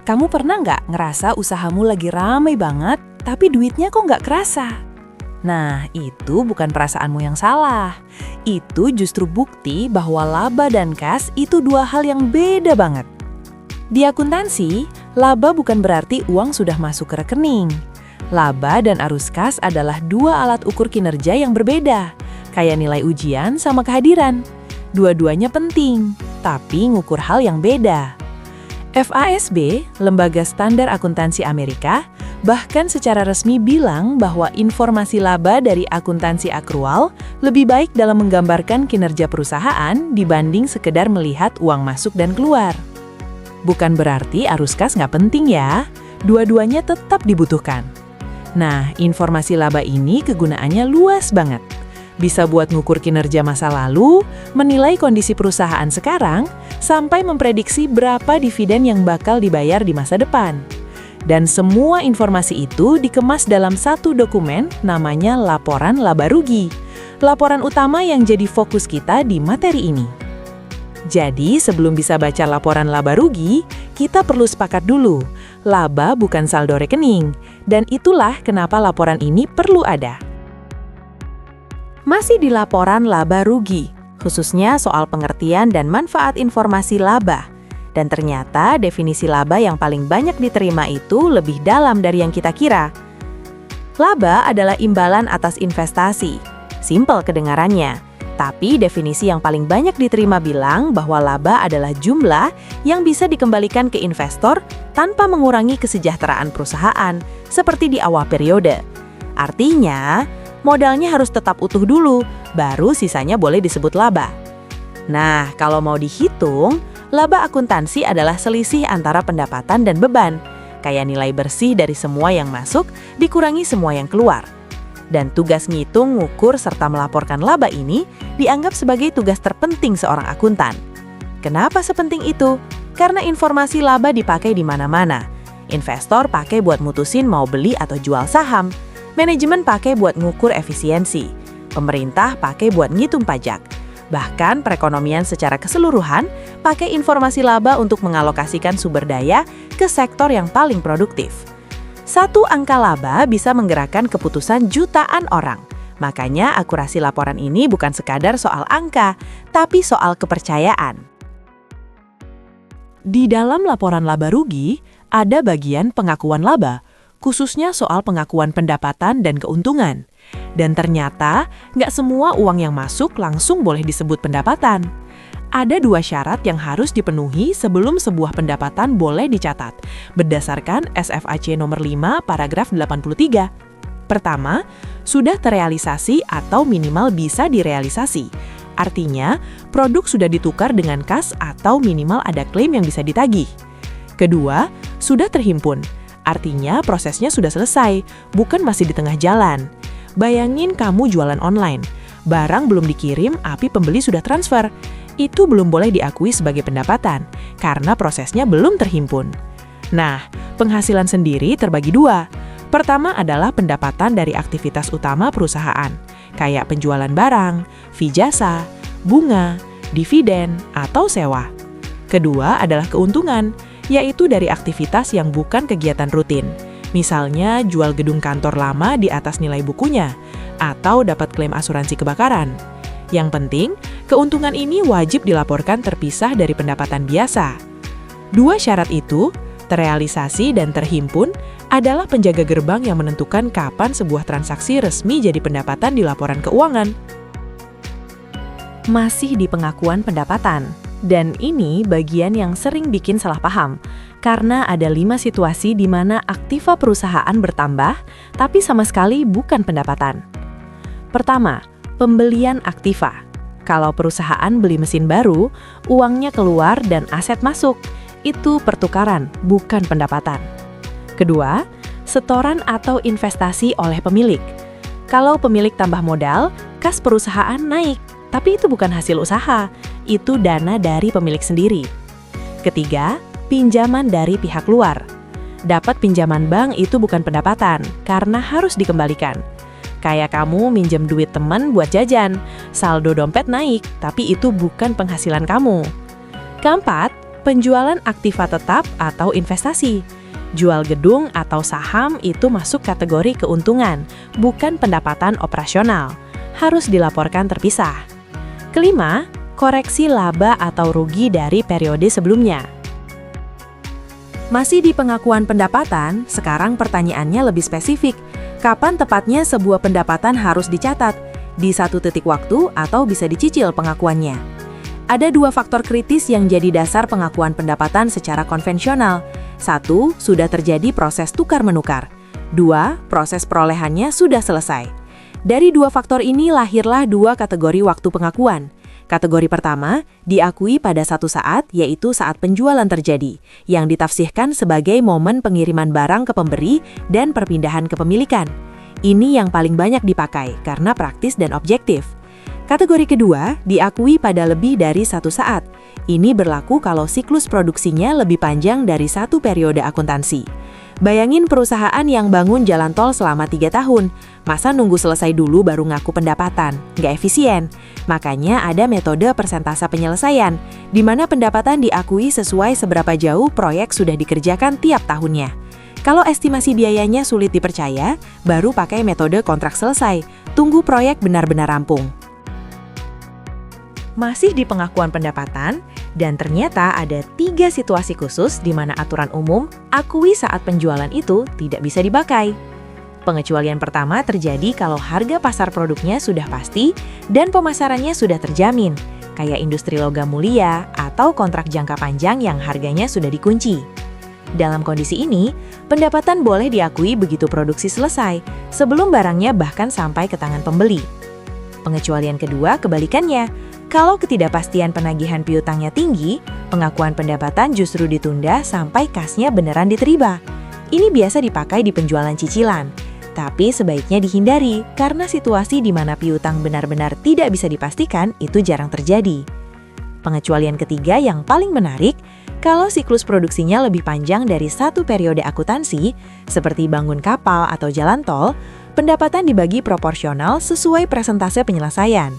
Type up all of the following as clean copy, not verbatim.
Kamu pernah nggak ngerasa usahamu lagi ramai banget, tapi duitnya kok nggak kerasa? Nah, itu bukan perasaanmu yang salah. Itu justru bukti bahwa laba dan kas itu dua hal yang beda banget. Di akuntansi, laba bukan berarti uang sudah masuk ke rekening. Laba dan arus kas adalah dua alat ukur kinerja yang berbeda, kayak nilai ujian sama kehadiran. Dua-duanya penting, tapi ngukur hal yang beda. FASB, Lembaga Standar Akuntansi Amerika, bahkan secara resmi bilang bahwa informasi laba dari akuntansi akrual lebih baik dalam menggambarkan kinerja perusahaan dibanding sekedar melihat uang masuk dan keluar. Bukan berarti arus kas nggak penting ya, dua-duanya tetap dibutuhkan. Nah, informasi laba ini kegunaannya luas banget. Bisa buat ngukur kinerja masa lalu, menilai kondisi perusahaan sekarang, sampai memprediksi berapa dividen yang bakal dibayar di masa depan. Dan semua informasi itu dikemas dalam satu dokumen namanya laporan laba rugi. Laporan utama yang jadi fokus kita di materi ini. Jadi sebelum bisa baca laporan laba rugi, kita perlu sepakat dulu, laba bukan saldo rekening. Dan itulah kenapa laporan ini perlu ada. Masih di laporan laba rugi, khususnya soal pengertian dan manfaat informasi laba. Dan ternyata definisi laba yang paling banyak diterima itu lebih dalam dari yang kita kira. Laba adalah imbalan atas investasi. Simpel kedengarannya. Tapi definisi yang paling banyak diterima bilang bahwa laba adalah jumlah yang bisa dikembalikan ke investor tanpa mengurangi kesejahteraan perusahaan, seperti di awal periode. Artinya, modalnya harus tetap utuh dulu, baru sisanya boleh disebut laba. Nah, kalau mau dihitung, laba akuntansi adalah selisih antara pendapatan dan beban, kayak nilai bersih dari semua yang masuk dikurangi semua yang keluar. Dan tugas ngitung, ngukur, serta melaporkan laba ini dianggap sebagai tugas terpenting seorang akuntan. Kenapa sepenting itu? Karena informasi laba dipakai di mana-mana. Investor pakai buat mutusin mau beli atau jual saham. Manajemen pakai buat ngukur efisiensi. Pemerintah pakai buat ngitung pajak. Bahkan perekonomian secara keseluruhan pakai informasi laba untuk mengalokasikan sumber daya ke sektor yang paling produktif. Satu angka laba bisa menggerakkan keputusan jutaan orang. Makanya akurasi laporan ini bukan sekadar soal angka, tapi soal kepercayaan. Di dalam laporan laba rugi, ada bagian pengakuan laba, khususnya soal pengakuan pendapatan dan keuntungan. Dan ternyata, nggak semua uang yang masuk langsung boleh disebut pendapatan. Ada dua syarat yang harus dipenuhi sebelum sebuah pendapatan boleh dicatat, berdasarkan SFAC nomor 5 paragraf 83. Pertama, sudah terrealisasi atau minimal bisa direalisasi. Artinya, produk sudah ditukar dengan kas atau minimal ada klaim yang bisa ditagih. Kedua, sudah terhimpun. Artinya prosesnya sudah selesai, bukan masih di tengah jalan. Bayangin kamu jualan online, barang belum dikirim, tapi pembeli sudah transfer. Itu belum boleh diakui sebagai pendapatan, karena prosesnya belum terhimpun. Nah, penghasilan sendiri terbagi dua. Pertama adalah pendapatan dari aktivitas utama perusahaan, kayak penjualan barang, fee jasa, bunga, dividen, atau sewa. Kedua adalah keuntungan, yaitu dari aktivitas yang bukan kegiatan rutin. Misalnya jual gedung kantor lama di atas nilai bukunya, atau dapat klaim asuransi kebakaran. Yang penting, keuntungan ini wajib dilaporkan terpisah dari pendapatan biasa. Dua syarat itu, terrealisasi dan terhimpun, adalah penjaga gerbang yang menentukan kapan sebuah transaksi resmi jadi pendapatan di laporan keuangan. Masih di pengakuan pendapatan. Dan ini bagian yang sering bikin salah paham, karena ada 5 situasi di mana aktiva perusahaan bertambah, tapi sama sekali bukan pendapatan. Pertama, pembelian aktiva. Kalau perusahaan beli mesin baru, uangnya keluar dan aset masuk. Itu pertukaran, bukan pendapatan. Kedua, setoran atau investasi oleh pemilik. Kalau pemilik tambah modal, kas perusahaan naik. Tapi itu bukan hasil usaha, itu dana dari pemilik sendiri. Ketiga, pinjaman dari pihak luar. Dapat pinjaman bank itu bukan pendapatan, karena harus dikembalikan. Kayak kamu minjem duit teman buat jajan, saldo dompet naik, tapi itu bukan penghasilan kamu. Keempat, Penjualan aktiva tetap atau investasi. Jual gedung atau saham itu masuk kategori keuntungan, bukan pendapatan operasional. Harus dilaporkan terpisah. Kelima, koreksi laba atau rugi dari periode sebelumnya. Masih di pengakuan pendapatan, sekarang pertanyaannya lebih spesifik. Kapan tepatnya sebuah pendapatan harus dicatat? Di satu titik waktu atau bisa dicicil pengakuannya? Ada dua faktor kritis yang jadi dasar pengakuan pendapatan secara konvensional. 1. Sudah terjadi proses tukar-menukar. 2. Proses perolehannya sudah selesai. Dari dua faktor ini lahirlah dua kategori waktu pengakuan. Kategori pertama, diakui pada satu saat, yaitu saat penjualan terjadi, yang ditafsirkan sebagai momen pengiriman barang ke pemberi dan perpindahan kepemilikan. Ini yang paling banyak dipakai karena praktis dan objektif. Kategori kedua, diakui pada lebih dari satu saat. Ini berlaku kalau siklus produksinya lebih panjang dari satu periode akuntansi. Bayangin perusahaan yang bangun jalan tol selama 3 tahun. Masa nunggu selesai dulu baru ngaku pendapatan? Nggak efisien. Makanya ada metode persentase penyelesaian, di mana pendapatan diakui sesuai seberapa jauh proyek sudah dikerjakan tiap tahunnya. Kalau estimasi biayanya sulit dipercaya, baru pakai metode kontrak selesai. Tunggu proyek benar-benar rampung. Masih di pengakuan pendapatan, dan ternyata ada 3 situasi khusus di mana aturan umum akui saat penjualan itu tidak bisa dipakai. Pengecualian pertama terjadi kalau harga pasar produknya sudah pasti dan pemasarannya sudah terjamin, kayak industri logam mulia atau kontrak jangka panjang yang harganya sudah dikunci. Dalam kondisi ini, pendapatan boleh diakui begitu produksi selesai, sebelum barangnya bahkan sampai ke tangan pembeli. Pengecualian kedua kebalikannya. Kalau ketidakpastian penagihan piutangnya tinggi, pengakuan pendapatan justru ditunda sampai kasnya beneran diterima. Ini biasa dipakai di penjualan cicilan, tapi sebaiknya dihindari karena situasi di mana piutang benar-benar tidak bisa dipastikan itu jarang terjadi. Pengecualian ketiga yang paling menarik, kalau siklus produksinya lebih panjang dari satu periode akuntansi, seperti bangun kapal atau jalan tol, pendapatan dibagi proporsional sesuai persentase penyelesaian.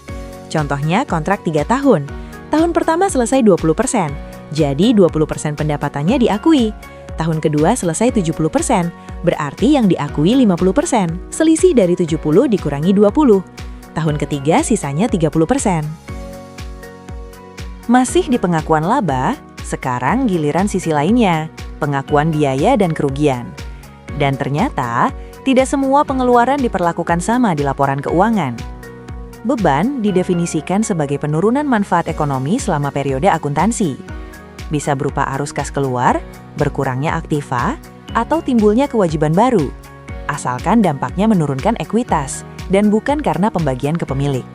Contohnya kontrak 3 tahun. Tahun pertama selesai 20%, jadi 20% pendapatannya diakui. Tahun kedua selesai 70%, berarti yang diakui 50%. Selisih dari 70 dikurangi 20. Tahun ketiga sisanya 30%. Masih di pengakuan laba, sekarang giliran sisi lainnya, pengakuan biaya dan kerugian. Dan ternyata, tidak semua pengeluaran diperlakukan sama di laporan keuangan. Beban didefinisikan sebagai penurunan manfaat ekonomi selama periode akuntansi. Bisa berupa arus kas keluar, berkurangnya aktiva, atau timbulnya kewajiban baru, asalkan dampaknya menurunkan ekuitas dan bukan karena pembagian ke pemilik.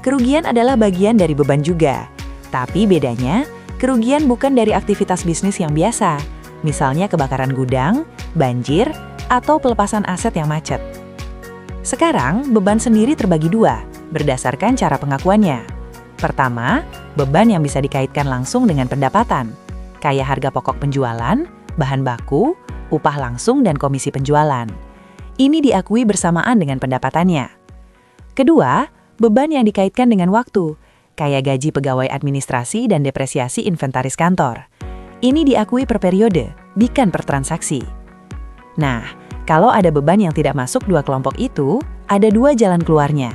Kerugian adalah bagian dari beban juga, tapi bedanya, kerugian bukan dari aktivitas bisnis yang biasa, misalnya kebakaran gudang, banjir, atau pelepasan aset yang macet. Sekarang, beban sendiri terbagi dua, berdasarkan cara pengakuannya. Pertama, beban yang bisa dikaitkan langsung dengan pendapatan, kayak harga pokok penjualan, bahan baku, upah langsung, dan komisi penjualan. Ini diakui bersamaan dengan pendapatannya. Kedua, beban yang dikaitkan dengan waktu, kayak gaji pegawai administrasi dan depresiasi inventaris kantor. Ini diakui per periode, bukan per transaksi. Nah, kalau ada beban yang tidak masuk dua kelompok itu, ada dua jalan keluarnya.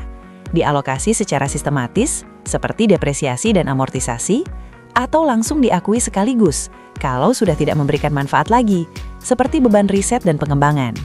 Dialokasi secara sistematis, seperti depresiasi dan amortisasi, atau langsung diakui sekaligus, kalau sudah tidak memberikan manfaat lagi, seperti beban riset dan pengembangan.